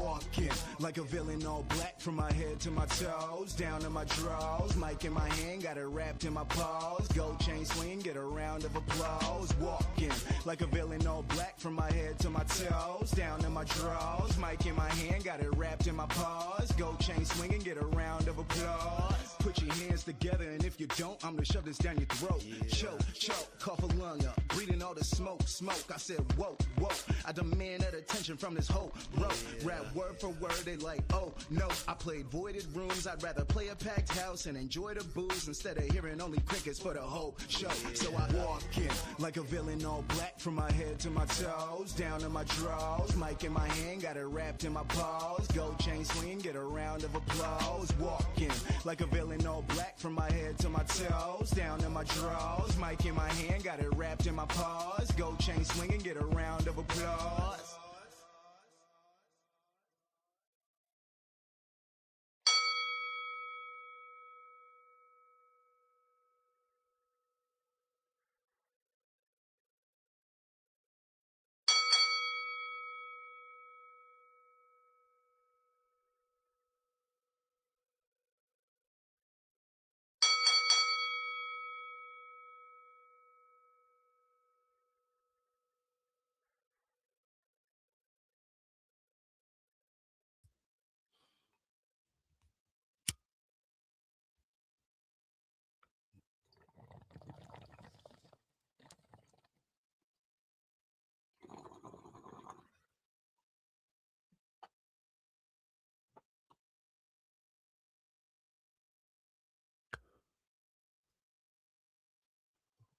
walking like a villain, all black from my head to my toes, down to my drawers, mic in my hand, got it wrapped in my paws, gold chain swing, get a round of applause. Walking like a villain, all black from my head to my toes, down to my drawers, mic in my hand, got it wrapped in my paws, gold chain swinging, get a round of applause. Put your hands together, and if you don't, I'm gonna shove this down your throat. Choke, choke, cough a lung up, breathing all the smoke. I said, whoa, whoa, I demand that attention from this whole row. Rap word for word, they like, oh, no. I played voided rooms, I'd rather play a packed house and enjoy the booze instead of hearing only crickets for the whole show. So I walk in like a villain, all black from my head to my toes, down to my drawers, mic in my hand, got it wrapped in my paws, gold chain swing, get a round of applause. Walking like a villain, all black from my head to my toes, down to my drawers, mic in my hand, got it wrapped in my paws, gold chain swinging, get a round of applause.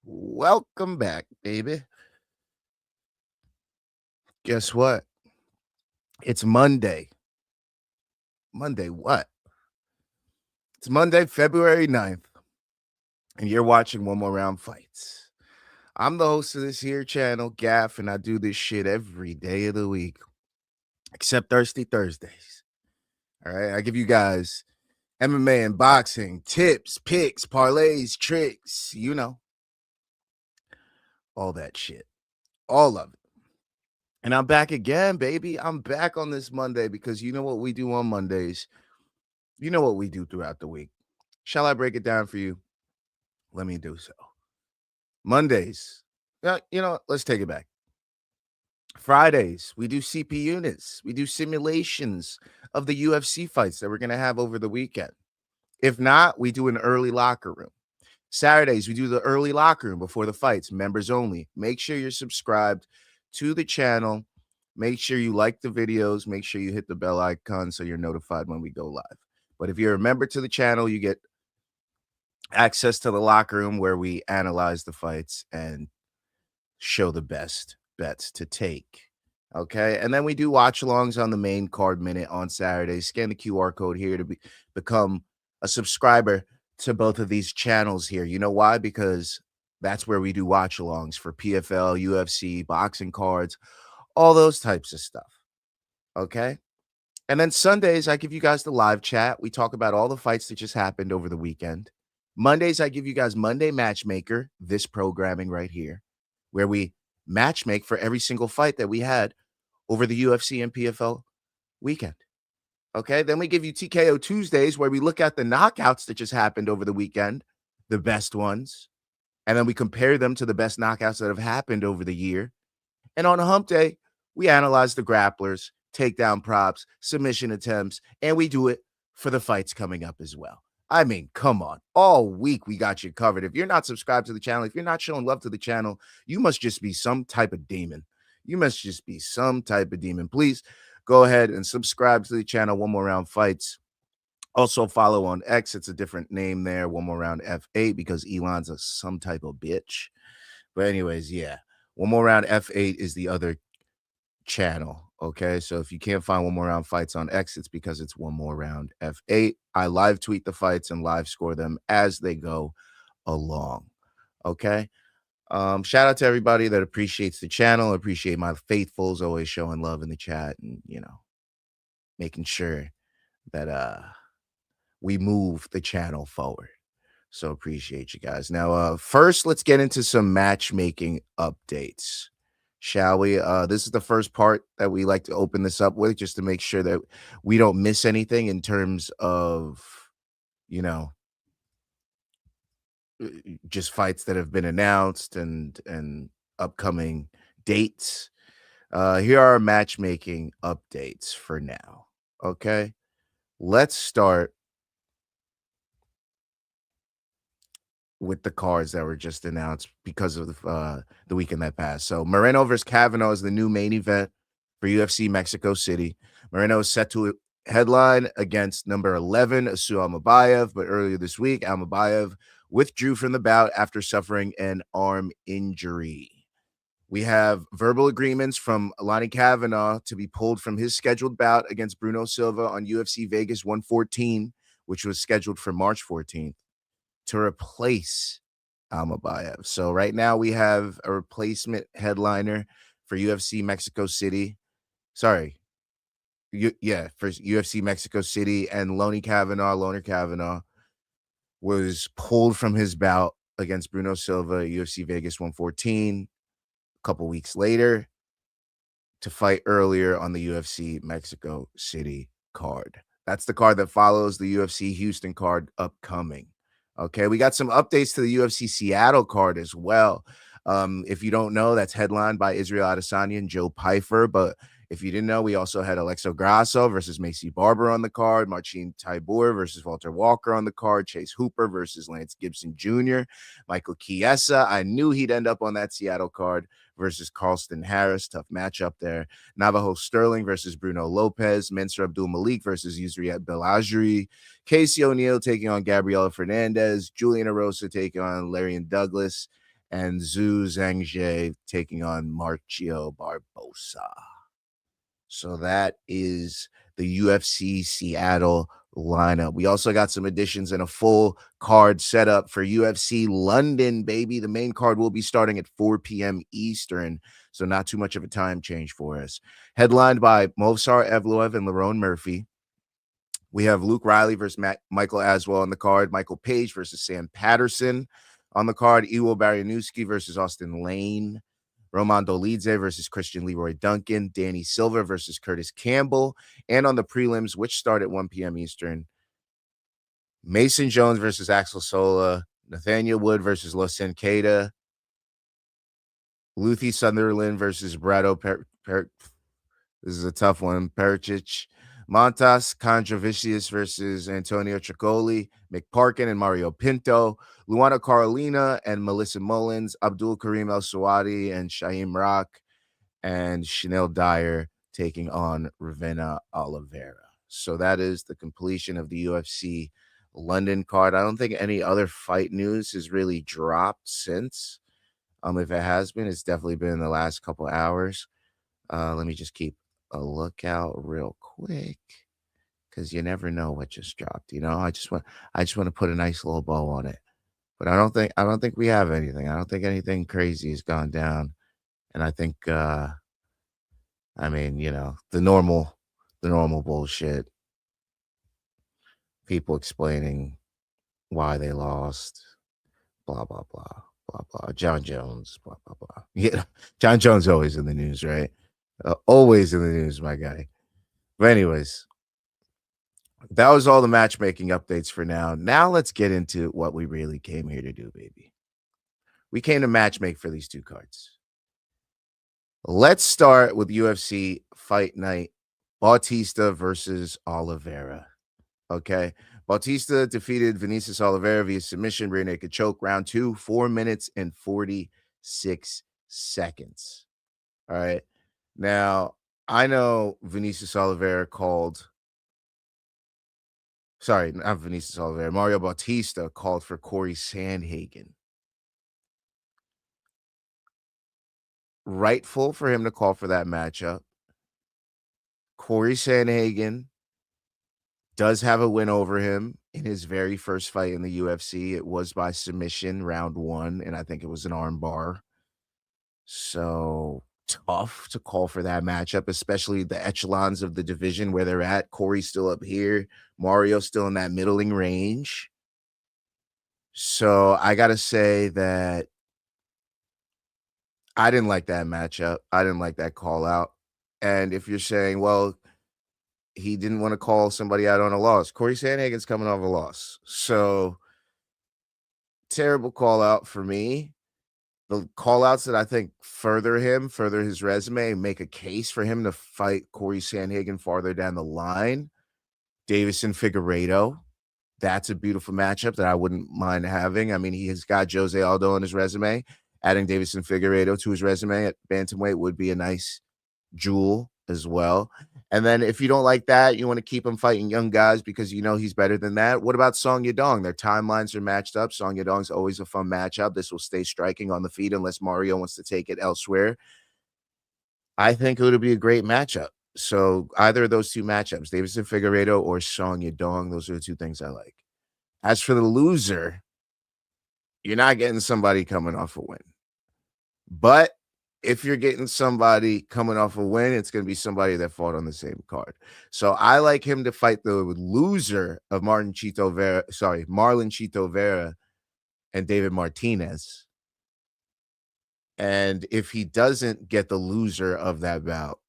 Welcome back, baby. Guess what? It's Monday. Monday what? It's Monday, February 9th, and you're watching One More Round Fights. I'm the host of this here channel, Gaff, and I do this shit every day of the week, except Thirsty Thursdays. All right, I give you guys MMA and boxing, tips, picks, parlays, tricks, you know, all that shit. All of it. And I'm back again, baby. I'm back on this Monday because you know what we do on Mondays. You know what we do throughout the week. Shall I break it down for you? Let me do so. Mondays. You know what? Let's take it back. Fridays, we do CP units. We do simulations of the UFC fights that we're going to have over the weekend. If not, we do an early locker room. Saturdays, we do the early locker room before the fights, members only. Make sure you're subscribed to the channel. Make sure you like the videos. Make sure you hit the bell icon so you're notified when we go live. But if you're a member to the channel, you get access to the locker room where we analyze the fights and show the best bets to take. Okay. And then we do watch alongs on the main card minute on Saturday. Scan the QR code here to become a subscriber to both of these channels here. You know why? Because that's where we do watch alongs for PFL, UFC, boxing cards, all those types of stuff. Okay. And then Sundays, I give you guys the live chat. We talk about all the fights that just happened over the weekend. Mondays, I give you guys Monday Matchmaker, this programming right here, where we matchmake for every single fight that we had over the UFC and PFL weekend. Okay, then we give you TKO Tuesdays, where we look at the knockouts that just happened over the weekend, the best ones, and then we compare them to the best knockouts that have happened over the year. And on a hump day, we analyze the grapplers, takedown props, submission attempts, and we do it for the fights coming up as well. I mean, come on. All week we got you covered. If you're not subscribed to the channel, if you're not showing love to the channel, you must just be some type of demon. You must just be some type of demon. Please go ahead and subscribe to the channel, One More Round Fights. Also follow on X. It's a different name there, One More Round F8, because Elon's some type of bitch. But anyways, yeah. One More Round F8 is the other channel. Okay, so if you can't find One More Round Fights on X, it's because it's One More Round F8. I live tweet the fights and live score them as they go along. Okay. Shout out to everybody that appreciates the channel. Appreciate my faithfuls always showing love in the chat and, you know, making sure that we move the channel forward. So appreciate you guys. Now, first, let's get into some matchmaking updates. shall we? This is the first part that we like to open this up with, just to make sure that we don't miss anything in terms of, you know, just fights that have been announced and upcoming dates. Here are our matchmaking updates for now. Okay, let's start with the cards that were just announced because of the weekend that passed. So Moreno versus Kavanaugh is the new main event for UFC Mexico City. Moreno is set to headline against number 11, Asu Almabayev, but earlier this week, Almabayev withdrew from the bout after suffering an arm injury. We have verbal agreements from Lonnie Kavanaugh to be pulled from his scheduled bout against Bruno Silva on UFC Vegas 114, which was scheduled for March 14th, to replace Almabayev. So right now we have a replacement headliner for UFC Mexico City. For UFC Mexico City, and Loner Kavanaugh was pulled from his bout against Bruno Silva, UFC Vegas 114, a couple weeks later to fight earlier on the UFC Mexico City card. That's the card that follows the UFC Houston card upcoming. Okay, we got some updates to the UFC Seattle card as well. If you don't know, that's headlined by Israel Adesanya and Joe Pyfer. But if you didn't know, we also had Alexa Grasso versus Macy Barber on the card, Marcin Tybura versus Walter Walker on the card, Chase Hooper versus Lance Gibson Jr., Michael Chiesa. I knew he'd end up on that Seattle card versus Carlston Harris. Tough matchup there. Navajo Sterling versus Bruno Lopez, Mensur Abdul Malik versus Yusriet Belajri, Casey O'Neill taking on Gabriela Fernandez, Julian Erosa taking on Larian Douglas, and Zhu Zhangzhe taking on Marcio Barbosa. So that is the UFC Seattle lineup. We also got some additions and a full card set up for UFC London, baby. The main card will be starting at 4 p.m. Eastern, so not too much of a time change for us. Headlined by Movsar Evloev and Lerone Murphy. We have Luke Riley versus Michael Aswell on the card, Michael Page versus Sam Patterson on the card, Iwo Barianowski versus Austin Lane, Roman Dolidze versus Christian Leroy Duncan, Danny Silva versus Curtis Campbell, and on the prelims, which start at 1 p.m. Eastern, Mason Jones versus Axel Sola, Nathaniel Wood versus Losen Keita, Luthi Sunderland versus Brado this is a tough one, Pericic, Montas Condrovicius versus Antonio Tricoli, McParkin and Mario Pinto, Luana Carolina and Melissa Mullins, Abdul Karim El Swati and Shaim Rock, and Chanel Dyer taking on Rizvan Oliveira. So that is the completion of the UFC London card. I don't think any other fight news has really dropped since. If it has been, it's definitely been in the last couple hours. Let me just keep a lookout real quick, because you never know what just dropped. I just want to put a nice little bow on it. But I don't think we have anything. I don't think anything crazy has gone down. And I think the normal bullshit. People explaining why they lost, blah blah blah blah blah. John Jones, blah blah blah. Yeah, John Jones always in the news, right? Always in the news, my guy. But anyways, that was all the matchmaking updates for now. Now let's get into what we really came here to do, baby. We came to matchmake for these two cards. Let's start with UFC Fight Night, Bautista versus Oliveira. Okay. Bautista defeated Vinicius Oliveira via submission, rear naked choke, round 2, 4 minutes and 46 seconds. All right. Now, I know Vinicius Oliveira Mario Bautista called for Corey Sandhagen. Rightful for him to call for that matchup. Corey Sandhagen does have a win over him in his very first fight in the UFC. It was by submission, round 1, and I think it was an arm bar. So tough to call for that matchup, especially the echelons of the division where they're at. Corey's still up here, Mario still in that middling range. So I gotta say that I didn't like that matchup. I didn't like that call out. And if you're saying, well, he didn't want to call somebody out on a loss, Corey Sandhagen's coming off a loss. So terrible call out for me. The call outs that I think further his resume, and make a case for him to fight Corey Sandhagen farther down the line. Davison Figueiredo. That's a beautiful matchup that I wouldn't mind having. I mean, he has got Jose Aldo on his resume. Adding Davison Figueiredo to his resume at bantamweight would be a nice jewel as well. And then if you don't like that, you want to keep him fighting young guys because you know he's better than that. What about Song Yadong? Their timelines are matched up. Song Yadong's always a fun matchup. This will stay striking on the feet unless Mario wants to take it elsewhere. I think it would be a great matchup. So either of those two matchups, Davison Figueiredo or Song Yadong, those are the two things I like. As for the loser, you're not getting somebody coming off a win. But if you're getting somebody coming off a win, it's going to be somebody that fought on the same card. So I like him to fight the loser of Marlon Chito Vera and David Martinez. And if he doesn't get the loser of that bout,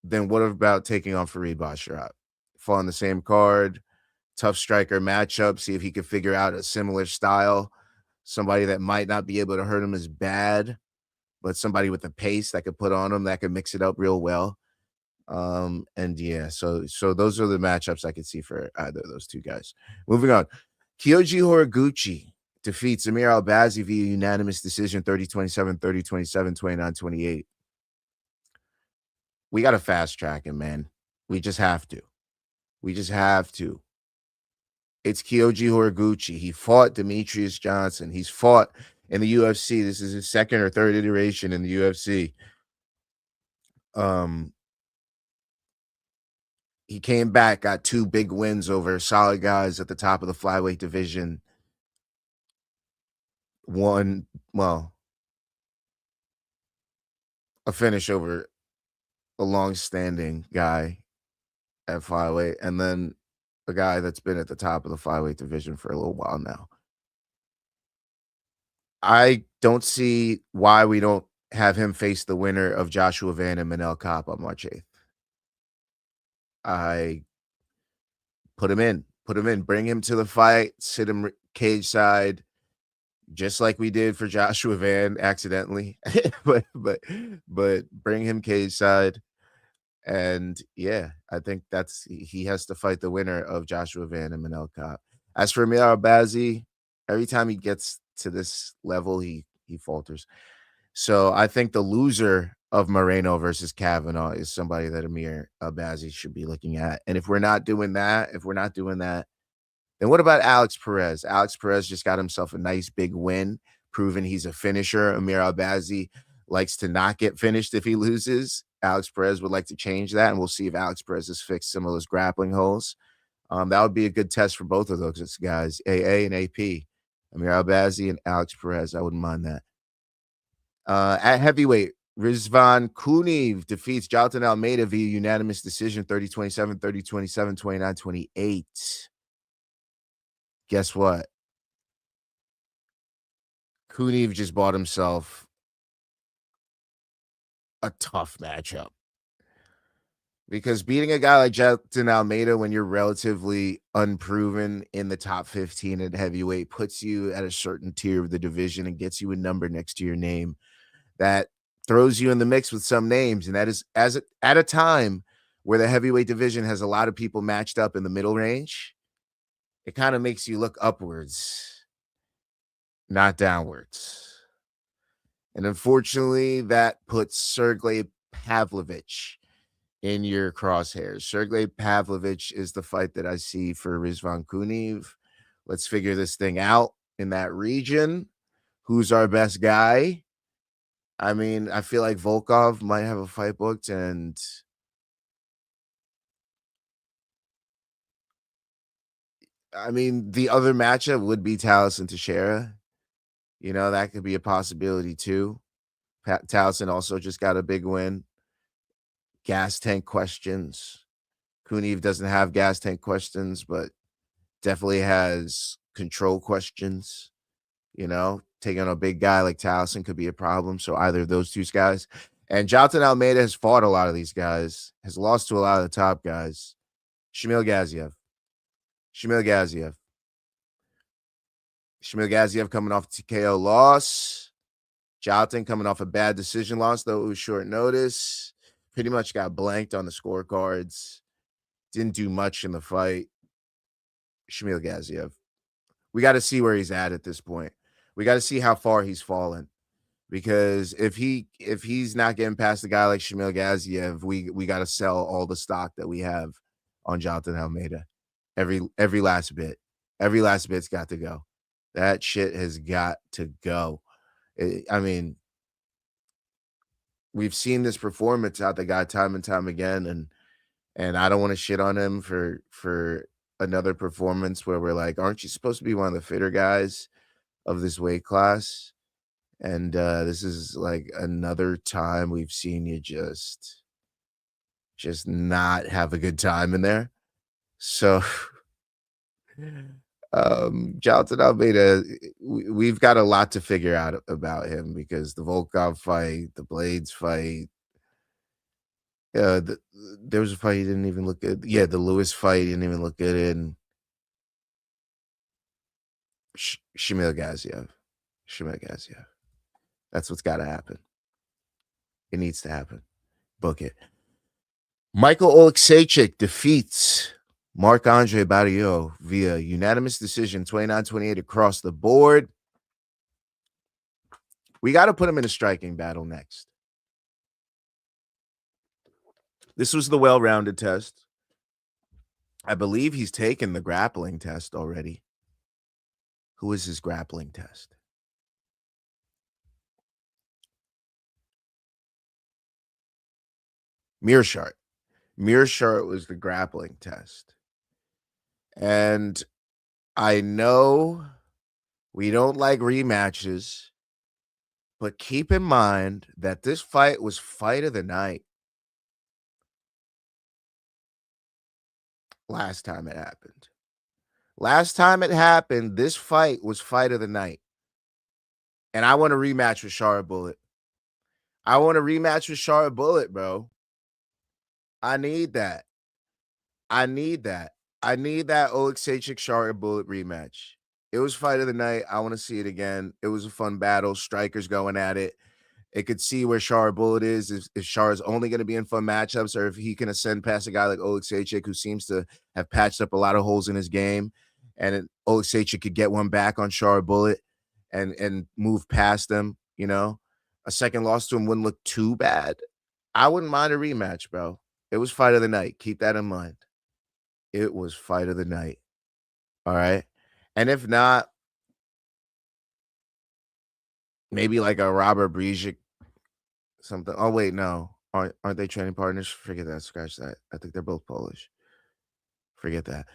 then what about taking on Farid Basharat? Fall on the same card, tough striker matchup, see if he could figure out a similar style, somebody that might not be able to hurt him as bad, but somebody with the pace that could put on him, that could mix it up real well. And yeah, so those are the matchups I could see for either of those two guys. Moving on. Kyoji Horiguchi defeats Amir Albazi via unanimous decision 30-27, 30-27, 29-28. We got to fast track him, man. We just have to. It's Kyoji Horiguchi. He fought Demetrius Johnson. He's fought in the UFC. This is his second or third iteration in the UFC. He came back, got two big wins over solid guys at the top of the flyweight division. A finish over a long-standing guy at flyweight, and then a guy that's been at the top of the flyweight division for a little while now. I don't see why we don't have him face the winner of Joshua Van and Manel Kape on March 8th. I put him in, bring him to the fight, sit him cage side, just like we did for Joshua Van accidentally, but bring him cage side. And yeah, I think he has to fight the winner of Joshua Van and Manel Kape. As for Amir Albazi, every time he gets to this level, he falters. So I think the loser of Moreno versus Kavanaugh is somebody that Amir Albazi should be looking at. And if we're not doing that, then what about Alex Perez? Alex Perez just got himself a nice big win, proving he's a finisher. Amir Albazi likes to not get finished if he loses. Alex Perez would like to change that, and we'll see if Alex Perez has fixed some of those grappling holes. That would be a good test for both of those guys, AA and AP. Amir Albazi and Alex Perez. I wouldn't mind that. At heavyweight, Rizvan Kuniev defeats Jailton Almeida via unanimous decision 30-27, 30-27, 29-28. Guess what? Kuniev just bought himself a tough matchup. Because beating a guy like Jailton Almeida when you're relatively unproven in the top 15 at heavyweight puts you at a certain tier of the division and gets you a number next to your name that throws you in the mix with some names. And that is at a time where the heavyweight division has a lot of people matched up in the middle range. It kind of makes you look upwards, not downwards. And unfortunately, that puts Sergey Pavlovich in your crosshairs. Sergey Pavlovich is the fight that I see for Rizvan Kuniev. Let's figure this thing out in that region. Who's our best guy? I mean, I feel like Volkov might have a fight booked, and I mean, the other matchup would be Taliesin Teixeira. You know, that could be a possibility too. Taliesin also just got a big win. Gas tank questions. Kuniev doesn't have gas tank questions, but definitely has control questions. You know, taking on a big guy like Towson could be a problem. So either of those two guys. And Jailton Almeida has fought a lot of these guys, has lost to a lot of the top guys. Shamil Gaziev. Shamil Gaziev coming off a TKO loss. Jailton coming off a bad decision loss, though it was short notice. Pretty much got blanked on the scorecards. Didn't do much in the fight. Shamil Gaziev. We got to see where he's at this point. We got to see how far he's fallen. Because if he's not getting past a guy like Shamil Gaziev, we got to sell all the stock that we have on Jailton Almeida. Every last bit. Every last bit's got to go. That shit has got to go. I mean, we've seen this performance out the guy time and time again, and I don't want to shit on him for another performance where we're like, aren't you supposed to be one of the fitter guys of this weight class? And this is like another time we've seen you just not have a good time in there. So Jailton Almeida, we've got a lot to figure out about him because the Volkov fight, the Blades fight, there was a fight he didn't even look good. Yeah, the Lewis fight he didn't even look good in. Shamil Gaziev. That's what's got to happen. It needs to happen. Book it. Michal Oleksiejczuk defeats Marc-Andre Barriault via unanimous decision, 29-28 across the board. We got to put him in a striking battle next. This was the well-rounded test. I believe he's taken the grappling test already. Who is his grappling test? Mearshart. Mearshart was the grappling test. And I know we don't like rematches, but keep in mind that this fight was fight of the night last time it happened. Last time it happened, this fight was fight of the night. And I want a rematch with Charlotte Bullet. I want a rematch with Charlotte Bullet, bro. I need that. I need that Oleksiejczuk Charlotte Bullet rematch. It was fight of the night. I want to see it again. It was a fun battle. Strikers going at it. It could see where Charlotte Bullet is. If Char's only going to be in fun matchups, or if he can ascend past a guy like Oleksiejczuk, who seems to have patched up a lot of holes in his game, and Oleksiejczuk could get one back on Charlotte Bullet and move past them. You know, a second loss to him wouldn't look too bad. I wouldn't mind a rematch, bro. It was fight of the night. Keep that in mind. It was fight of the night. All right. And if not, maybe like a Robert Brzezic something. Oh, wait, no. Aren't they training partners? Forget that. Scratch that. I think they're both Polish. Forget that.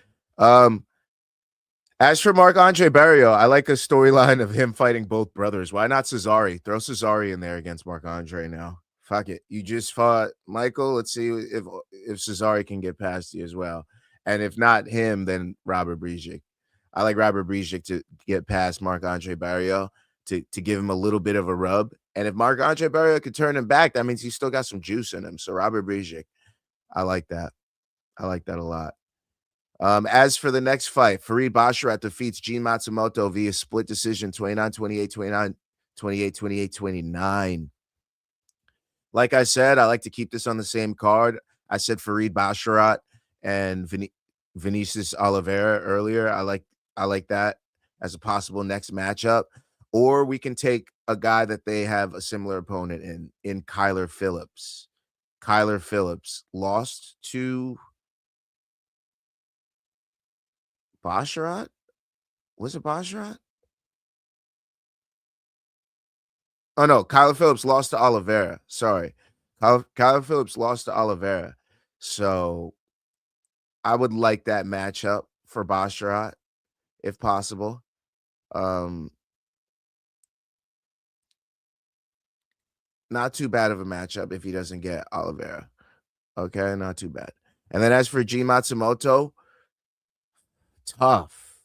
As for Marc-Andre Barriault, I like a storyline of him fighting both brothers. Why not Cesare? Throw Cesare in there against Marc-Andre now. Fuck it. You just fought Michael. Let's see if Cesare can get past you as well. And if not him, then Robert Brzezic. I like Robert Brzezic to get past Marc-Andre Barriault to give him a little bit of a rub. And if Marc-Andre Barriault could turn him back, that means he's still got some juice in him. So Robert Brzezic, I like that. I like that a lot. As for the next fight, Farid Basharat defeats Gene Matsumoto via split decision, 29-28, 29-28, 28-29. Like I said, I like to keep this on the same card. I said Farid Basharat and Vinicius Oliveira earlier. I like that as a possible next matchup. Or we can take a guy that they have a similar opponent in Kyler Phillips. Kyler Phillips lost to Basharat? Was it Basharat? Oh, no. Kyler Phillips lost to Oliveira. Sorry. Kyler Phillips lost to Oliveira. So I would like that matchup for Basharat, if possible. Not too bad of a matchup if he doesn't get Oliveira. Okay, not too bad. And then as for G Matsumoto, tough.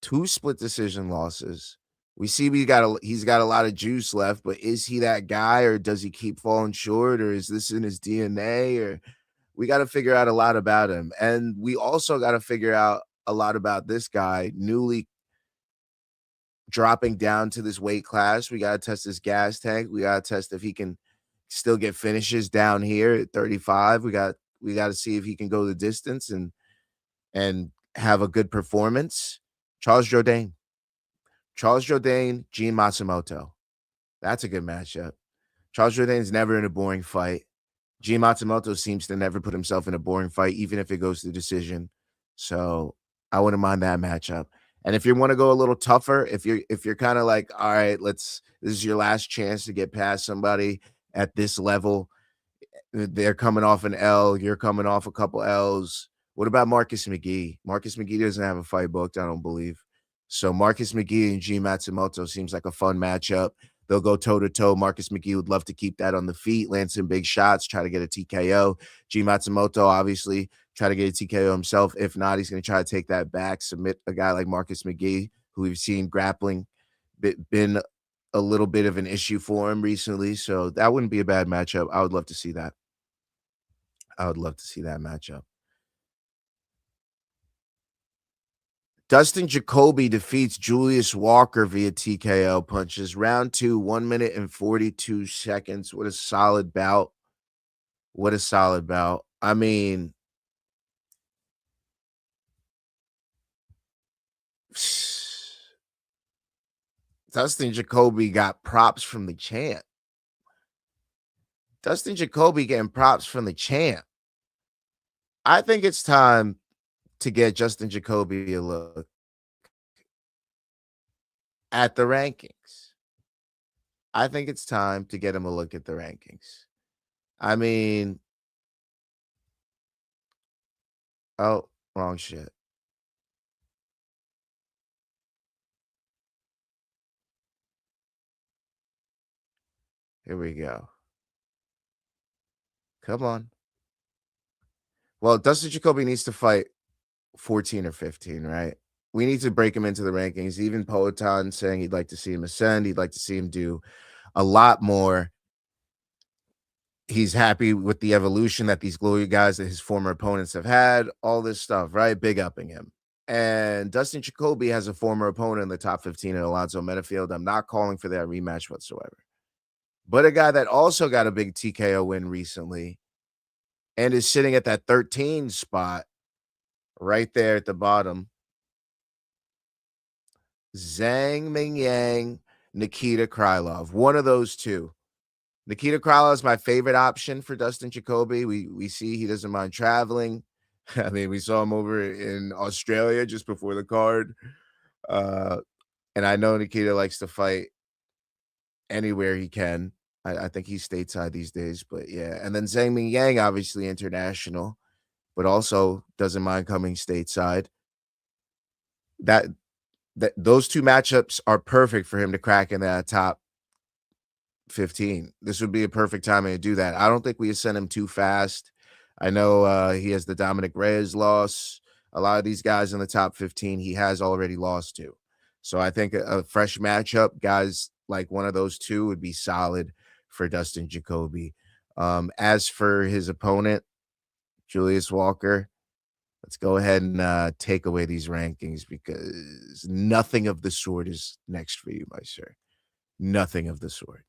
2 split decision losses. We see he's got a lot of juice left, but is he that guy, or does he keep falling short, or is this in his DNA? Or we got to figure out a lot about him. And we also got to figure out a lot about this guy newly dropping down to this weight class. We got to test his gas tank. We got to test if he can still get finishes down here at 35. We got to see if he can go the distance and have a good performance. Charles Jourdain, Gene Matsumoto. That's a good matchup. Charles Jourdain's never in a boring fight. Gene Matsumoto seems to never put himself in a boring fight, even if it goes to decision. So I wouldn't mind that matchup. And if you want to go a little tougher, if you're kind of like, all right, this is your last chance to get past somebody at this level. They're coming off an L. You're coming off a couple L's. What about Marcus McGee? Marcus McGee doesn't have a fight booked, I don't believe. So Marcus McGee and G Matsumoto seems like a fun matchup. They'll go toe-to-toe. Marcus McGee would love to keep that on the feet, land some big shots, try to get a TKO. G Matsumoto, obviously, try to get a TKO himself. If not, he's going to try to take that back, submit a guy like Marcus McGee, who we've seen grappling been a little bit of an issue for him recently. So that wouldn't be a bad matchup. I would love to see that. I would love to see that matchup. Dustin Jacoby defeats Julius Walker via TKO punches. Round 2, 1 minute and 42 seconds. What a solid bout. What a solid bout. I mean, Dustin Jacoby got props from the champ. Dustin Jacoby getting props from the champ. I think it's time to get Justin Jacoby a look at the rankings. I think it's time to get him a look at the rankings. I mean, oh, wrong shit. Here we go. Come on. Well, Dustin Jacoby needs to fight 14 or 15, right? We need to break him into the rankings. Even Poetan saying he'd like to see him ascend. He'd like to see him do a lot more. He's happy with the evolution that these glory guys that his former opponents have had, all this stuff, right? Big upping him. And Dustin Jacoby has a former opponent in the top 15 in Alonzo Metafield. I'm not calling for that rematch whatsoever. But a guy that also got a big TKO win recently and is sitting at that 13 spot right there at the bottom. Zhang Mingyang, Nikita Krylov. One of those two. Nikita Krylov is my favorite option for Dustin Jacoby. We see he doesn't mind traveling. I mean, we saw him over in Australia just before the card. And I know Nikita likes to fight anywhere he can. I think he's stateside these days, but yeah. And then Zhang Mingyang, obviously international, but also doesn't mind coming stateside. Those two matchups are perfect for him to crack in that top 15. This would be a perfect timing to do that. I don't think we send him too fast. I know he has the Dominic Reyes loss. A lot of these guys in the top 15 he has already lost to. So I think a fresh matchup, guys like one of those two would be solid for Dustin Jacoby. As for his opponent, Julius Walker, let's go ahead and take away these rankings because nothing of the sort is next for you, my sir. Nothing of the sort.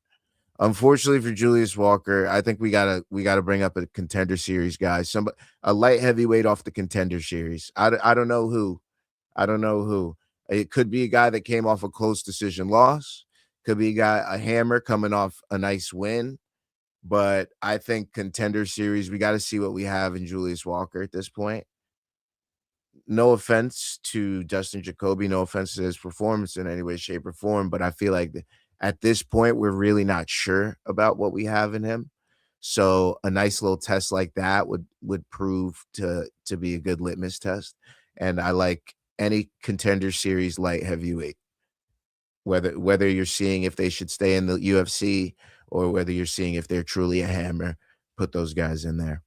Unfortunately for Julius Walker, I think we gotta bring up a contender series, guys. A light heavyweight off the contender series. I don't know who. I don't know who. It could be a guy that came off a close decision loss. Could be a hammer coming off a nice win. But I think contender series, we got to see what we have in Julius Walker at this point. No offense to Dustin Jacoby, no offense to his performance in any way, shape, or form, but I feel like at this point, we're really not sure about what we have in him. So a nice little test like that would prove to be a good litmus test. And I like any contender series light heavyweight, whether you're seeing if they should stay in the UFC or whether you're seeing if they're truly a hammer, put those guys in there.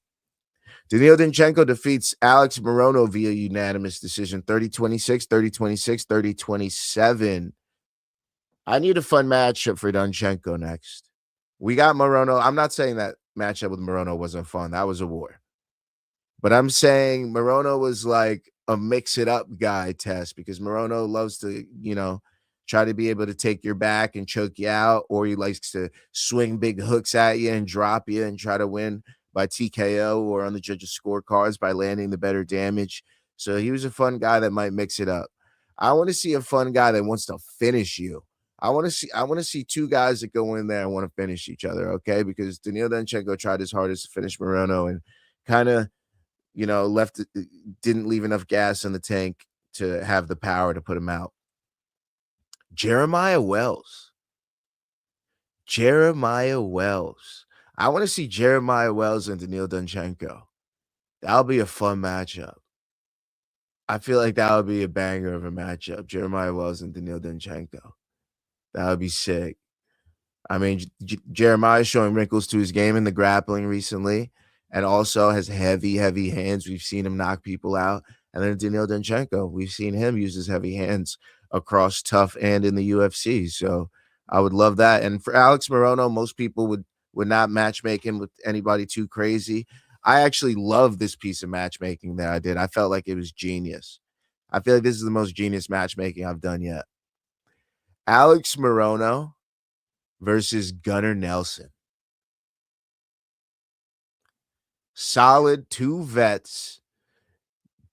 Daniil Danchenko defeats Alex Morono via unanimous decision, 30-26, 30-26, 30-27. I need a fun matchup for Dunchenko next. We got Morono. I'm not saying that matchup with Morono wasn't fun. That was a war. But I'm saying Morono was like a mix it up guy test because Morono loves to, try to be able to take your back and choke you out, or he likes to swing big hooks at you and drop you and try to win by TKO or on the judges' scorecards by landing the better damage. So he was a fun guy that might mix it up. I want to see a fun guy that wants to finish you. I want to see two guys that go in there and want to finish each other, okay? Because Daniil Danchenko tried his hardest to finish Morono and kind of didn't leave enough gas in the tank to have the power to put him out. Jeremiah Wells. I want to see Jeremiah Wells and Daniil Danchenko. That'll be a fun matchup. I feel like that would be a banger of a matchup. Jeremiah Wells and Daniil Danchenko. That would be sick. I mean, Jeremiah's showing wrinkles to his game in the grappling recently, and also has heavy hands. We've seen him knock people out. And then Daniil Danchenko, we've seen him use his heavy hands across tough and in the UFC. So I would love that. And for Alex Morono, most people would not matchmake him with anybody too crazy. I actually love this piece of matchmaking that I did. I felt like it was genius. I feel like this is the most genius matchmaking I've done yet. Alex Morono versus Gunnar Nelson. Solid two vets.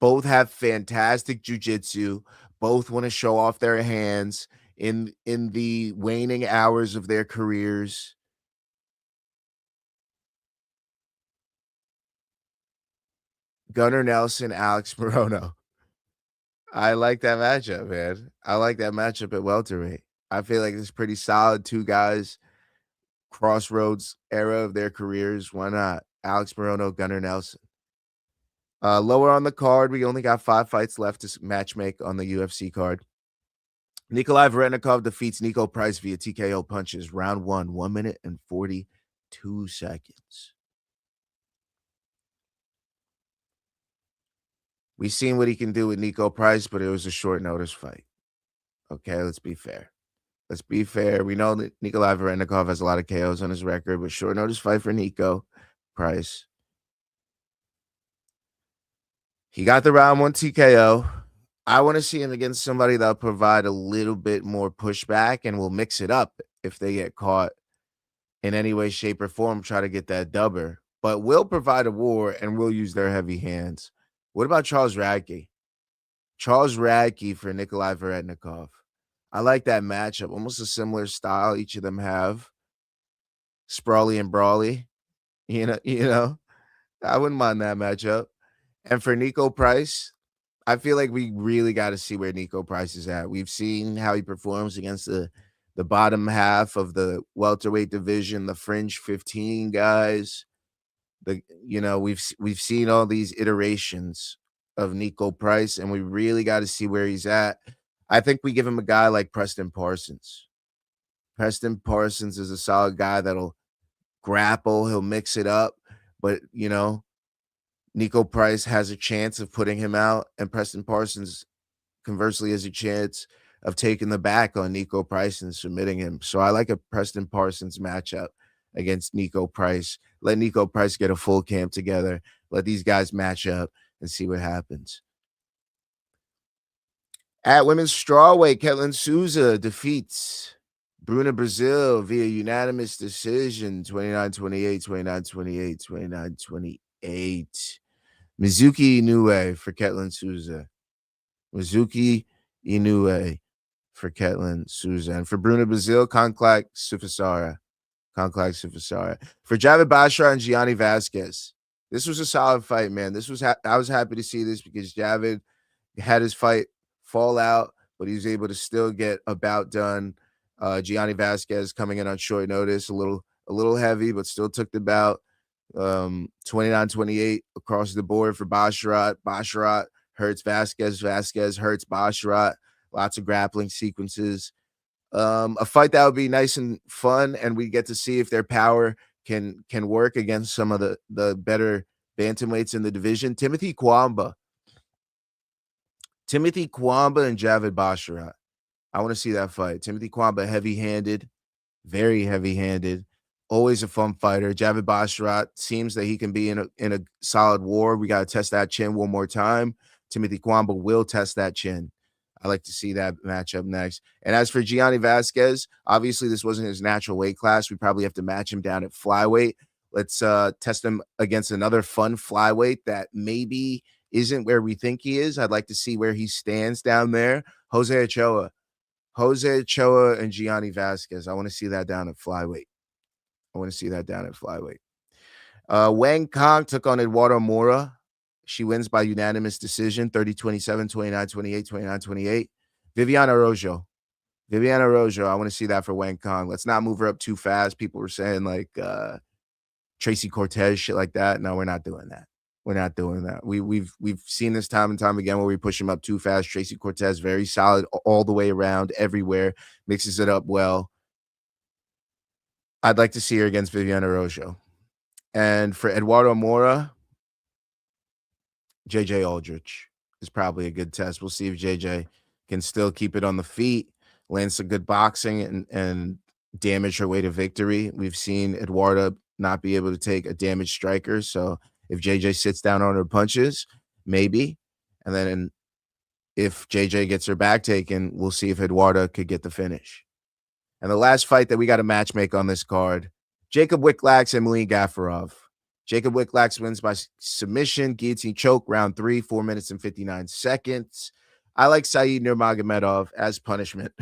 Both have fantastic jiu-jitsu. Both want to show off their hands in the waning hours of their careers. Gunnar Nelson, Alex Morono. I like that matchup, man. I like that matchup at welterweight. I feel like it's pretty solid. Two guys, crossroads era of their careers. Why not? Alex Morono, Gunnar Nelson. Lower on the card, we only got 5 fights left to matchmake on the UFC card. Nikolai Varetnikov defeats Nico Price via TKO punches. Round 1, 1 minute and 42 seconds. We've seen what he can do with Nico Price, but it was a short notice fight. Okay, let's be fair. We know that Nikolai Varetnikov has a lot of KOs on his record, but short notice fight for Nico Price. He got the round 1 TKO. I want to see him against somebody that'll provide a little bit more pushback and will mix it up if they get caught in any way, shape, or form, try to get that dubber. But will provide a war and will use their heavy hands. What about Charles Radke? Charles Radke for Nikolai Varetnikov. I like that matchup. Almost a similar style each of them have. Sprawly and brawly. You know, I wouldn't mind that matchup. And for Nico Price, I feel like we really got to see where Nico Price is at. We've seen how he performs against the bottom half of the welterweight division, the fringe 15 guys. We've seen all these iterations of Nico Price, and we really got to see where he's at. I think we give him a guy like Preston Parsons. Preston Parsons is a solid guy that'll grapple. He'll mix it up, but Nico Price has a chance of putting him out, and Preston Parsons, conversely, has a chance of taking the back on Nico Price and submitting him. So I like a Preston Parsons matchup against Nico Price. Let Nico Price get a full camp together. Let these guys match up and see what happens. At women's strawweight, Ketlin Souza defeats Bruna Brazil via unanimous decision, 29-28, 29-28, 29-28. Mizuki Inoue for Ketlin Souza. Mizuki Inoue for Ketlin Souza. And for Bruna Brazil, Conclac Sufisara. For Javid Basharat and Gianni Vasquez. This was a solid fight, man. I was happy to see this because Javid had his fight fall out, but he was able to still get a bout done. Gianni Vasquez coming in on short notice, a little heavy, but still took the bout. 29-28 across the board for Basharat. Basharat hurts Vasquez. Vasquez hurts Basharat. Lots of grappling sequences. A fight that would be nice and fun, and we get to see if their power can work against some of the better bantamweights in the division. Timothy Kwamba and Javid Basharat. I want to see that fight. Timothy Kwamba, heavy-handed, very heavy-handed, always a fun fighter. Farid Basharat seems that he can be in a solid war. We got to test that chin one more time. Timothy Kwamba will test that chin. I like to see that matchup next. And as for Gianni Vasquez, obviously this wasn't his natural weight class. We probably have to match him down at flyweight. Let's test him against another fun flyweight that maybe isn't where we think he is. I'd like to see where he stands down there. Jose Ochoa and Gianni Vasquez. I want to see that down at flyweight. Wang Kong took on Eduardo Mora. She wins by unanimous decision, 30-27, 29-28, 29-28. Viviana Rojo. I want to see that for Wang Kong. Let's not move her up too fast. People were saying like Tracy Cortez, shit like that. No, we're not doing that. We've seen this time and time again where we push him up too fast. Tracy Cortez, very solid all the way around, everywhere, mixes it up well. I'd like to see her against Viviana Rojo. And for Eduardo Mora, JJ Aldrich is probably a good test. We'll see if JJ can still keep it on the feet, land some good boxing, and damage her way to victory. We've seen Eduardo not be able to take a damaged striker. So if JJ sits down on her punches, maybe. And then if JJ gets her back taken, we'll see if Eduardo could get the finish. And the last fight that we got to matchmake on this card, Jacob Wicklax and Muin Gafarov. Jacob Wicklax wins by submission, guillotine choke, round 3, 4 minutes and 59 seconds. I like Saeed Nurmagomedov as punishment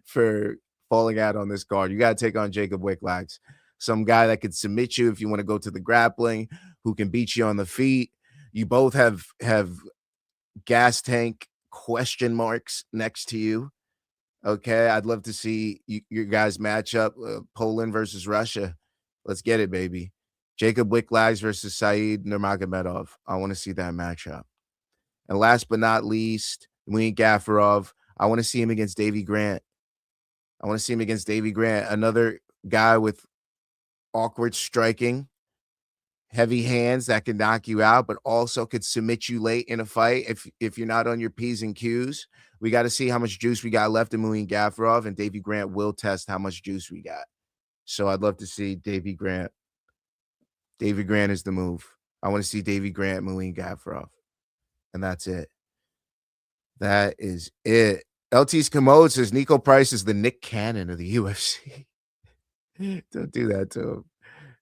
for falling out on this card. You got to take on Jacob Wicklax, some guy that could submit you if you want to go to the grappling, who can beat you on the feet. You both have gas tank question marks next to you. Okay, I'd love to see your guys match up, Poland versus Russia. Let's get it, baby. Jacob Wicklax versus Saeed Nurmagomedov. I want to see that matchup. And last but not least, Muin Gafarov. I want to see him against Davy Grant. Another guy with awkward striking, heavy hands that can knock you out, but also could submit you late in a fight if you're not on your P's and Q's. We got to see how much juice we got left in Muin Gafarov, and Davy Grant will test how much juice we got. So I'd love to see Davy Grant. Davy Grant is the move. I want to see Davy Grant, Muin Gafarov. And that's it. That is it. LT's Commode says Nico Price is the Nick Cannon of the UFC. Don't do that to him.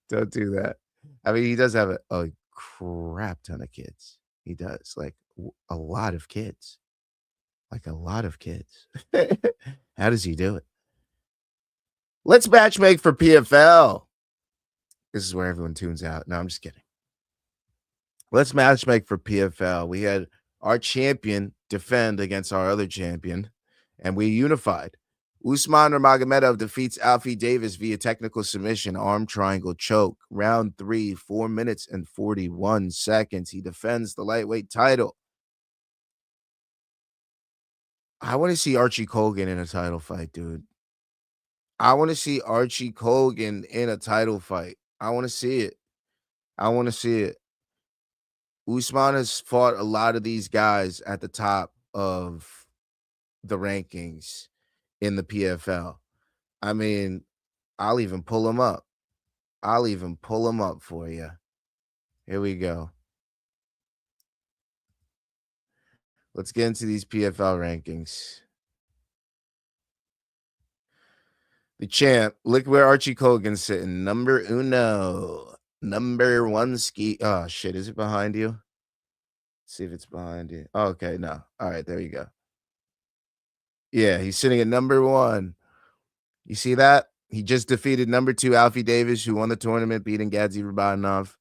Don't do that. I mean, he does have a crap ton of kids. He does, like a lot of kids. How does he do it? Let's matchmake for PFL. This is where everyone tunes out. No, I'm just kidding. Let's matchmake for PFL. We had our champion defend against our other champion, and we unified. Usman Nurmagomedov defeats Alfie Davis via technical submission, arm triangle choke. Round 3, 4 minutes and 41 seconds. He defends the lightweight title. I want to see Archie Colgan in a title fight, dude. I want to see Archie Colgan in a title fight. I want to see it. Usman has fought a lot of these guys at the top of the rankings in the PFL. I mean, I'll even pull him up. For you. Here we go. Let's get into these PFL rankings. The champ, look where Archie Colgan's sitting. Number 1. Number 1 ski. Oh, shit. Is it behind you? Let's see if it's behind you. Oh, okay, no. All right, there you go. Yeah, he's sitting at number 1. You see that? He just defeated number 2, Alfie Davis, who won the tournament, beating Gadzi Rabanov.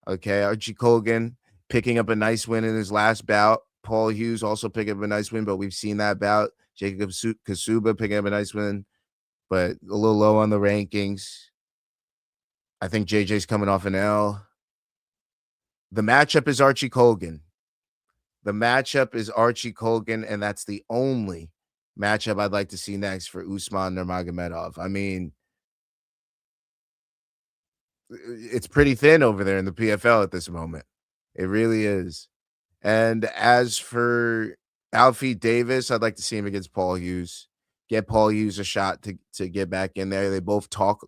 Okay, Archie Colgan picking up a nice win in his last bout. Paul Hughes also picking up a nice win, but we've seen that bout. Jacob Kasuba picking up a nice win, but a little low on the rankings. I think JJ's coming off an L. The matchup is Archie Colgan. And that's the only matchup I'd like to see next for Usman Nurmagomedov. I mean, it's pretty thin over there in the PFL at this moment. It really is. And as for Alfie Davis, I'd like to see him against Paul Hughes. Get Paul Hughes a shot to get back in there. They both talk,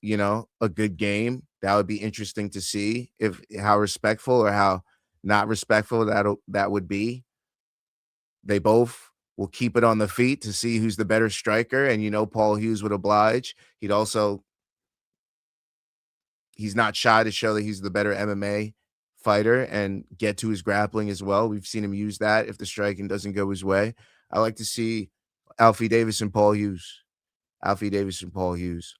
you know, a good game. That would be interesting to see if how respectful or how not respectful that would be. They both will keep it on the feet to see who's the better striker. And, you know, Paul Hughes would oblige. He's not shy to show that he's the better MMA fighter and get to his grappling as well. We've seen him use that if the striking doesn't go his way. I like to see Alfie Davis and Paul Hughes. Alfie Davis and Paul Hughes.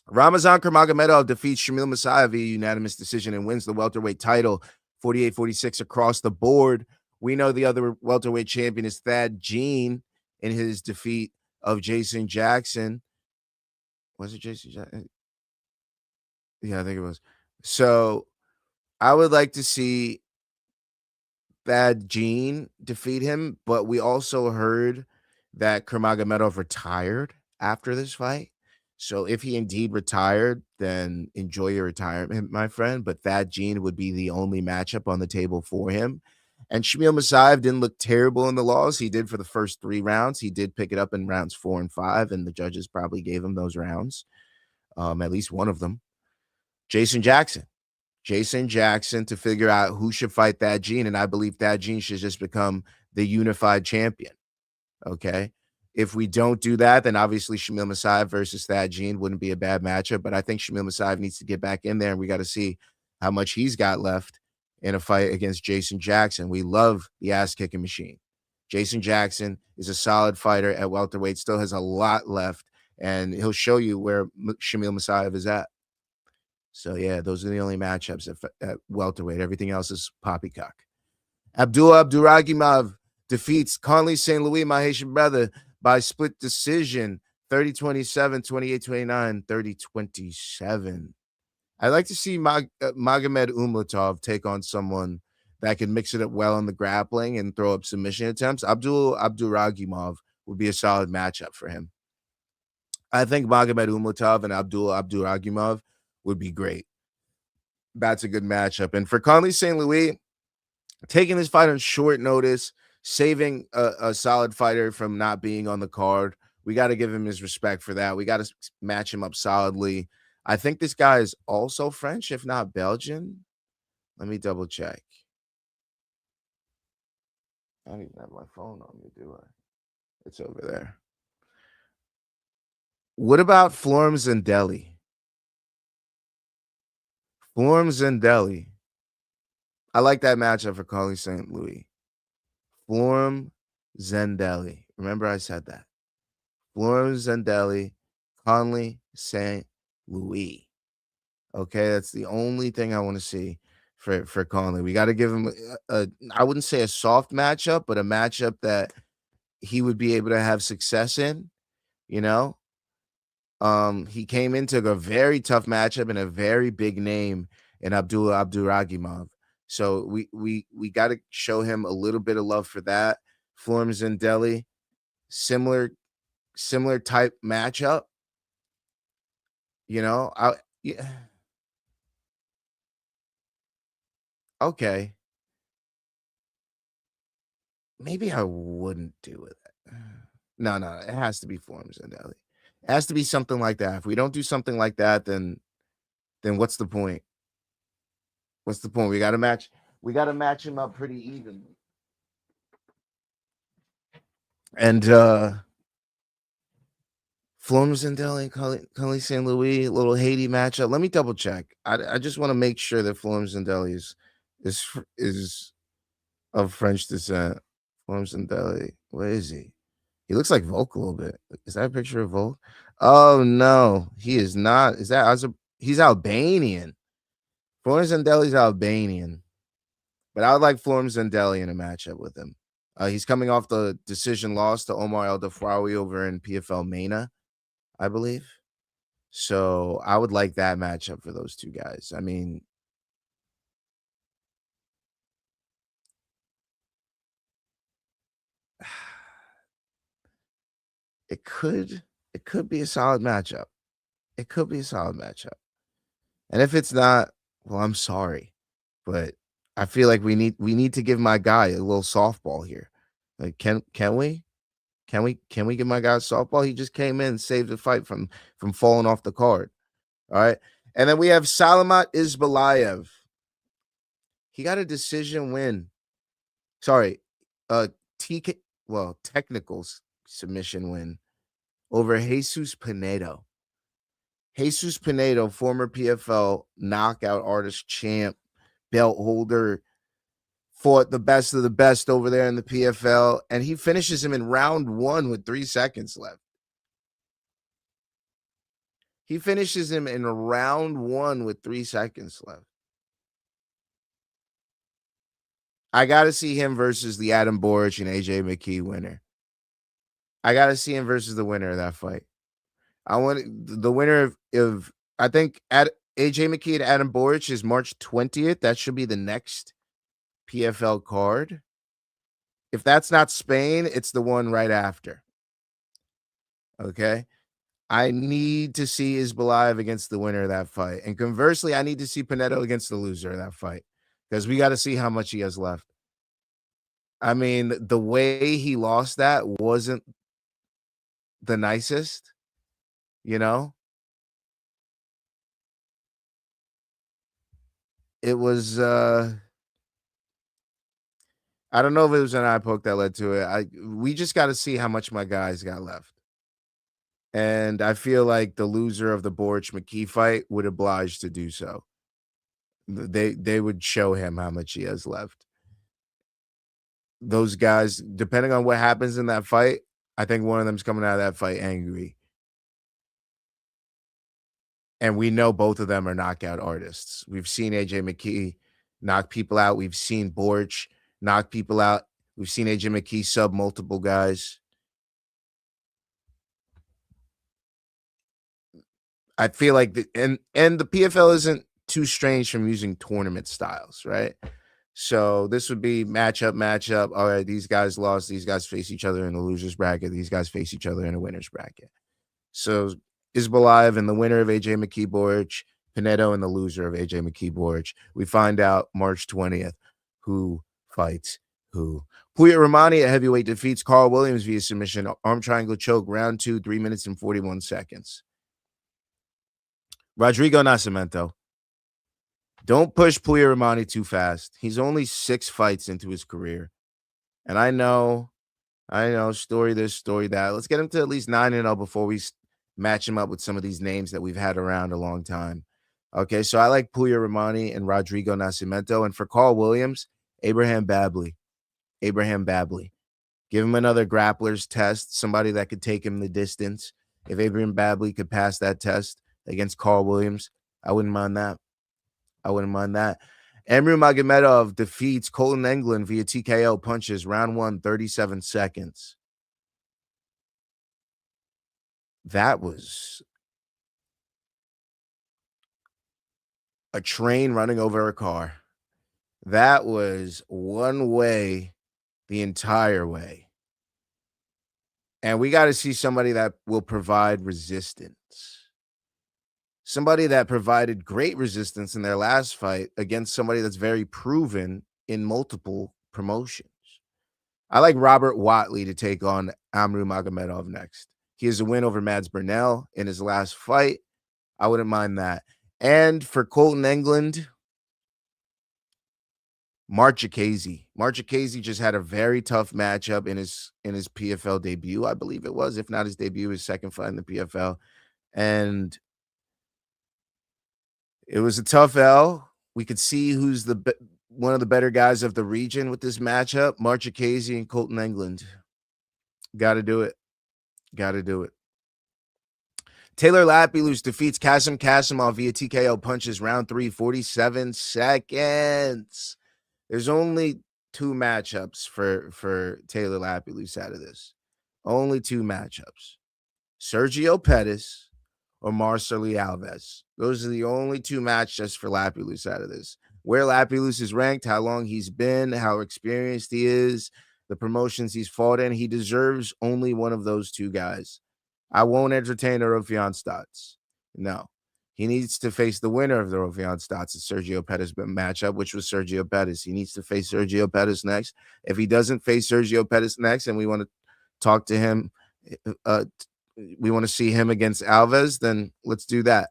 Ramazan Nurmagomedov defeats Shamil Messiah via unanimous decision and wins the welterweight title 48-46 across the board. We know the other welterweight champion is Thad Jean in his defeat of Jason Jackson. Was it Jason Jackson? Yeah, I think it was. So I would like to see Thad Jean defeat him, but we also heard that Nurmagomedov retired after this fight. So if he indeed retired, then enjoy your retirement, my friend. But Thad Jean would be the only matchup on the table for him. And Shamil Messiah didn't look terrible in the loss. He did for the first 3 rounds. He did pick it up in rounds 4 and 5, and the judges probably gave him those rounds, at least one of them. Jason Jackson to figure out who should fight Thad Jean, and I believe Thad Jean should just become the unified champion. Okay. If we don't do that, then obviously Shamil Messiah versus Thad Jean wouldn't be a bad matchup, but I think Shamil Messiah needs to get back in there, and we got to see how much he's got left in a fight against Jason Jackson. We love the ass-kicking machine. Jason Jackson is a solid fighter at welterweight, still has a lot left, and he'll show you where Shamil Messiah is at. So, yeah, those are the only matchups at welterweight. Everything else is poppycock. Abdullah Abduragimov defeats Conley St. Louis, my Haitian brother, by split decision, 30-27, 28-29, 30-27. I'd like to see Magomed Umlatov take on someone that can mix it up well in the grappling and throw up submission attempts. Abdullah Abduragimov would be a solid matchup for him. I think Magomed Umlatov and Abdullah Abduragimov would be great. That's a good matchup. And for Conley St. Louis, taking this fight on short notice, saving a solid fighter from not being on the card, we got to give him his respect for that. We got to match him up solidly. I think this guy is also French, if not Belgian. Let me double check. I don't even have my phone on me, do I? It's over there. What about Florm Zendelli? Florm Zendelli. I like that matchup for Conley St. Louis. Florm Zendelli. Remember I said that. Florm Zendelli, Conley St. Louis. Okay, that's the only thing I want to see for Conley. We got to give him I wouldn't say a soft matchup, but a matchup that he would be able to have success in, you know? He came into a very tough matchup and a very big name in Abdullah Abduragimov. So we got to show him a little bit of love for that. Florm Zendelli, similar type matchup. You know, yeah. Okay. Maybe I wouldn't do it. No, it has to be Florm Zendelli. It has to be something like that. If we don't do something like that, then what's the point? What's the point? We got to match him up pretty evenly. And Florm Zendelli, Conley St. Louis, little Haiti matchup. Let me double check. I just want to make sure that Florm Zendelli is of French descent. Florm Zendelli. Where is he? He looks like Volk a little bit. Is that a picture of Volk? Oh no, he is not. Is that he's Albanian? Florm Zendelli's Albanian. But I would like Florm Zendelli in a matchup with him. He's coming off the decision loss to Omar El Dafraoui over in PFL Mena, I believe. So I would like that matchup for those two guys. I mean, it could be a solid matchup. It could be a solid matchup. And if it's not, well, I'm sorry. But I feel like we need to give my guy a little softball here. Like, can we? Can we give my guy a softball? He just came in and saved the fight from falling off the card. All right. And then we have Salamat Isbalayev. He got a decision win. Sorry, TK, technical submission win over Jesus Pinedo. Jesus Pinedo, former PFL knockout artist champ, belt holder, fought the best of the best over there in the PFL, and he finishes him in round 1 with 3 seconds left. He finishes him in round 1 with 3 seconds left. I got to see him versus the Adam Boric and AJ McKee winner. I got to see him versus the winner of that fight. I want the winner of I think AJ McKee and Adam Boric is March 20th. That should be the next PFL card. If that's not Spain, it's the one right after. Okay. I need to see Isbalayev against the winner of that fight. And conversely, I need to see Pinedo against the loser of that fight because we got to see how much he has left. I mean, the way he lost that wasn't the nicest, you know? It was, I don't know if it was an eye poke that led to it. We just got to see how much my guys got left. And I feel like the loser of the Boric McKee fight would oblige to do so. They would show him how much he has left. Those guys, depending on what happens in that fight, I think one of them's coming out of that fight angry. And we know both of them are knockout artists. We've seen AJ McKee knock people out. We've seen Boric knock people out. We've seen AJ McKee sub multiple guys. I feel like and the PFL isn't too strange from using tournament styles, right? So this would be matchup. All right, these guys lost. These guys face each other in the losers bracket. These guys face each other in the winners bracket. So Isbalayev and the winner of AJ McKee Boric, Pinedo and the loser of AJ McKee Boric. We find out March 20th who fights who. Puya Ramani at heavyweight defeats Carl Williams via submission, arm triangle choke, round 2, 3 minutes and 41 seconds. Rodrigo Nascimento. Don't push Puya Ramani too fast. He's only 6 fights into his career. And I know, story this, story that. Let's get him to at least 9-0 before we match him up with some of these names that we've had around a long time. Okay, so I like Puya Ramani and Rodrigo Nascimento. And for Carl Williams, Abraham Babley. Give him another grappler's test, somebody that could take him the distance. If Abraham Babley could pass that test against Carl Williams, I wouldn't mind that. Amir Nurmagomedov defeats Colton England via TKO punches, round 1, 37 seconds. That was a train running over a car. That was one way the entire way. And we got to see somebody that will provide resistance. Somebody that provided great resistance in their last fight against somebody that's very proven in multiple promotions. I like Robert Watley to take on Amir Nurmagomedov next. He has a win over Mads Burnell in his last fight. I wouldn't mind that. And for Colton England, Marchikazi. Marchikazi just had a very tough matchup in his PFL debut, I believe it was. If not his debut, his second fight in the PFL. And it was a tough L. We could see who's one of the better guys of the region with this matchup. Marchikazi and Colton England. Got to do it. Taylor Lapilus defeats Kasim Kasimov via TKO punches, round 3, 47 seconds. There's only 2 matchups for Taylor Lapilus out of this. Only 2 matchups. Sergio Pettis or Marcelo Alves. Those are the only 2 matchups for Lapilus out of this. Where Lapilus is ranked, how long he's been, how experienced he is, the promotions he's fought in. He deserves only one of those 2 guys. I won't entertain a Rufian Stotts. No. He needs to face the winner of the Rovian Stotts and Sergio Pettis matchup, which was Sergio Pettis. He needs to face Sergio Pettis next. If he doesn't face Sergio Pettis next and we want to talk to him, we want to see him against Alves, then let's do that.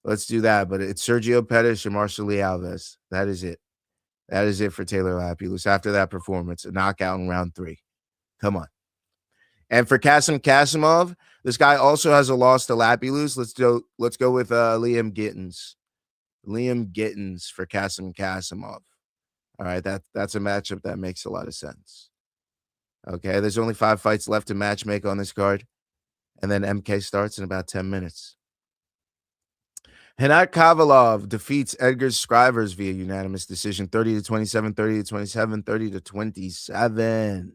Let's do that. But it's Sergio Pettis or Marcelo Alves. That is it. That is it for Taylor Lapidus. After that performance, a knockout in round 3. Come on. And for Kasim Kasimov, this guy also has a loss to Lapidus. Let's go with Liam Gittins. Liam Gittins for Kasim Kasimov. All right, that's a matchup that makes a lot of sense. Okay, there's only 5 fights left to matchmake on this card. And then MK starts in about 10 minutes. Henat Kavalov defeats Edgar Scrivers via unanimous decision, 30-27, 30-27, 30-27.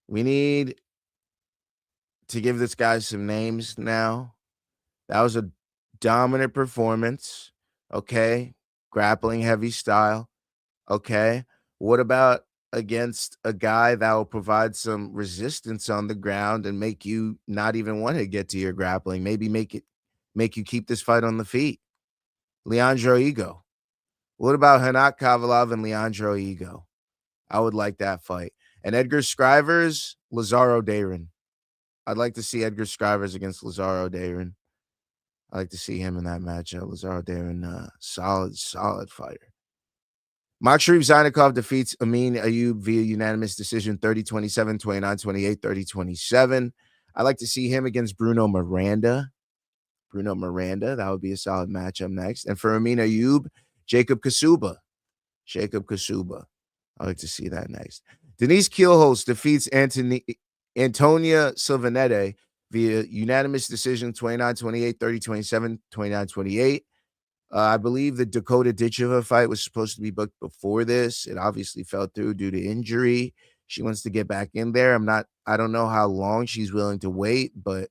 We need to give this guy some names now. That was a dominant performance. Okay. Grappling heavy style. Okay. What about against a guy that will provide some resistance on the ground and make you not even want to get to your grappling? Maybe make you keep this fight on the feet. Leandro Ego. What about Henat Kavalov and Leandro Ego? I would like that fight. And Edgar Scrivers, Lazaro Dayron. I'd like to see Edgar Scrivers against Lazaro Dayron. I'd like to see him in that matchup. Lazaro Dayron, solid fighter. Maksharif Zainikov defeats Amin Ayub via unanimous decision, 30-27, 29-28, 30-27. I'd like to see him against Bruno Miranda. That would be a solid matchup next. And for Amin Ayub, Jacob Kasuba. I'd like to see that next. Denise Kielholz defeats Antonia Silvanete via unanimous decision, 29-28, 30-27, 29-28. I believe the Dakota Ditcheva fight was supposed to be booked before this. It obviously fell through due to injury. She wants to get back in there. I don't know how long she's willing to wait, but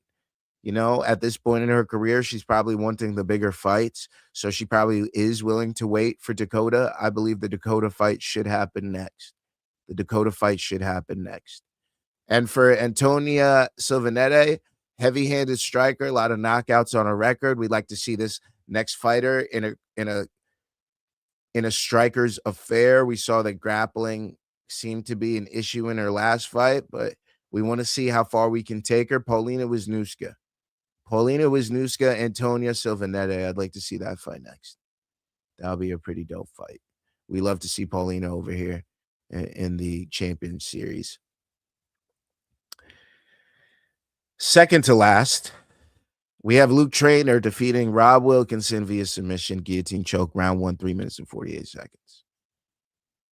at this point in her career, she's probably wanting the bigger fights. So she probably is willing to wait for Dakota. I believe the Dakota fight should happen next. And for Antonia Silvanete, heavy-handed striker, a lot of knockouts on her record. We'd like to see this next fighter in a striker's affair. We saw that grappling seemed to be an issue in her last fight, but we want to see how far we can take her. Paulina Wisniewska, Antonia Silvanete. I'd like to see that fight next. That'll be a pretty dope fight. We love to see Paulina over here in the Champions Series. Second to last, we have Luke Traynor defeating Rob Wilkinson via submission, guillotine choke, round 1, 3 minutes and 48 seconds.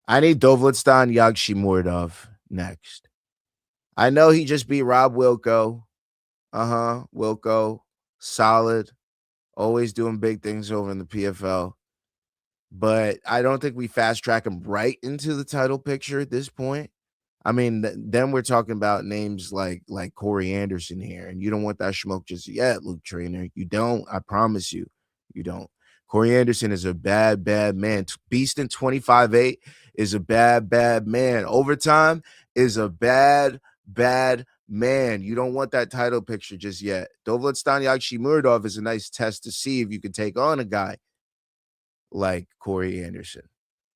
I need Dovletstan Yagshimurdov next. I know he just beat Rob Wilco. Wilco, solid, always doing big things over in the PFL. But I don't think we fast track him right into the title picture at this point. I mean, then we're talking about names like Corey Anderson here, and you don't want that smoke just yet, Luke Traynor. You don't. I promise you, you don't. Corey Anderson is a bad man. Beast in 25-8 is a bad man. Overtime is a bad man. You don't want that title picture just yet. Dovletstan Yagshimurdov is a nice test to see if you can take on a guy like Corey Anderson.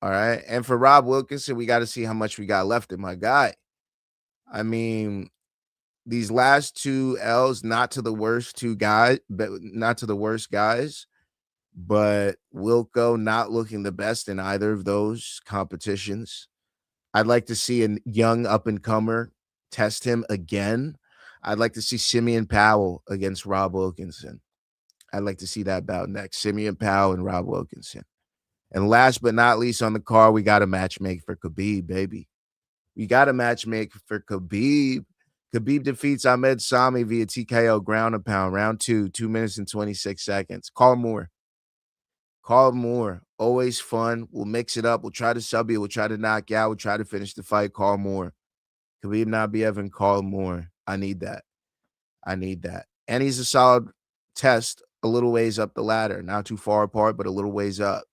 All right. And for Rob Wilkinson, we got to see how much we got left in my guy. I mean, these last 2 L's, not to the worst guys, but Wilco not looking the best in either of those competitions. I'd like to see a young up-and-comer test him again. I'd like to see Simeon Powell against Rob Wilkinson. I'd like to see that bout next. Simeon Powell and Rob Wilkinson. And last but not least on the card, we got a matchmake for Khabib, baby. We got a matchmake for Khabib. Khabib defeats Ahmed Sami via TKO ground and pound, round 2, 2 minutes and 26 seconds. Call more. Always fun. We'll mix it up. We'll try to sub you. We'll try to knock you out. We'll try to finish the fight. Call more. Khabib Nabiev and call more. I need that. And he's a solid test a little ways up the ladder. Not too far apart, but a little ways up.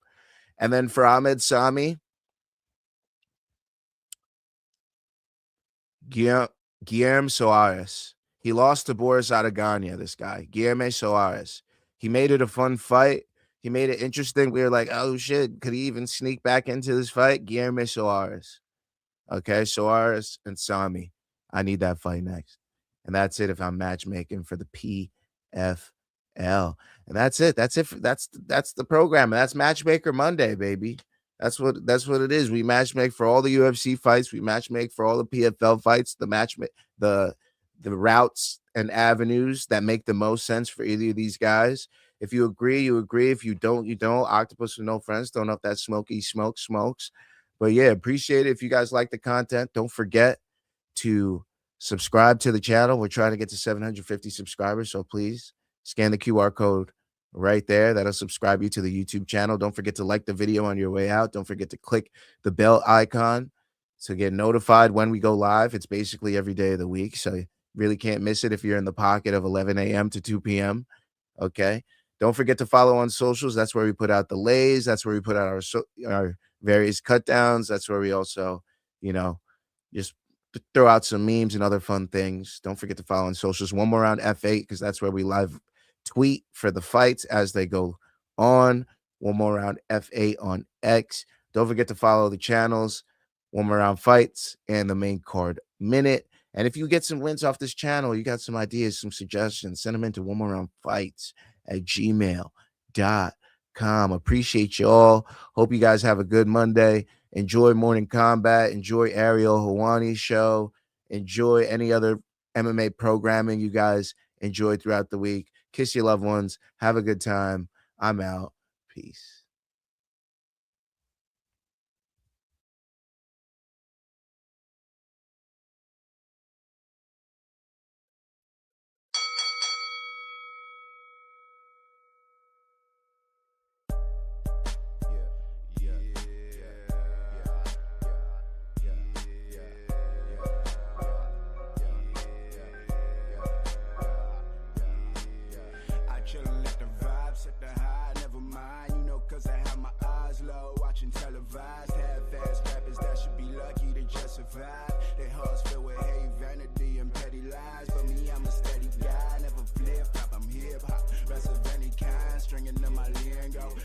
And then for Ahmed Sami, Guillermo Soares. He lost to Boris Adeganya, this guy, Guilherme Soares. He made it a fun fight. He made it interesting. We were like, oh, shit, could he even sneak back into this fight? Guilherme Soares. Okay, Soares and Sami. I need that fight next. And that's it if I'm matchmaking for the PFL. And that's it. That's it. That's the program. And that's Matchmaker Monday, baby. That's what it is. We matchmake for all the UFC fights. We matchmake for all the PFL fights. The routes and avenues that make the most sense for either of these guys. If you agree, you agree. If you don't, you don't. Octopus with no friends. Don't know if that smoky smokes. But yeah, appreciate it. If you guys like the content, don't forget to subscribe to the channel. We're trying to get to 750 subscribers. So please scan the QR code right there. That'll subscribe you to the YouTube channel. Don't forget to like the video on your way out. Don't forget to click the bell icon to get notified when we go live. It's basically every day of the week. So you really can't miss it if you're in the pocket of 11 a.m. to 2 p.m. Okay. Don't forget to follow on socials. That's where we put out the lays. That's where we put out our various cut downs. That's where we also, just throw out some memes and other fun things. Don't forget to follow on socials. One more round F8, because that's where we live tweet for the fights as they go on. One more round F8 on X. Don't forget to follow the channels, One More Round Fights and the Main Card Minute. And if you get some wins off this channel, you got some ideas, some suggestions, send them into One More Round Fights at gmail.com. Appreciate you all. Hope you guys have a good Monday. Enjoy Morning Combat. Enjoy Ariel Hawani's show. Enjoy any other MMA programming you guys enjoy throughout the week. Kiss your loved ones. Have a good time. I'm out. Peace. Televised, half-ass rappers that should be lucky to just survive. Their hearts filled with hate, vanity, and petty lies. But me, I'm a steady guy, never flip-flop, I'm hip-hop. Rest of any kind, stringing to my lingo.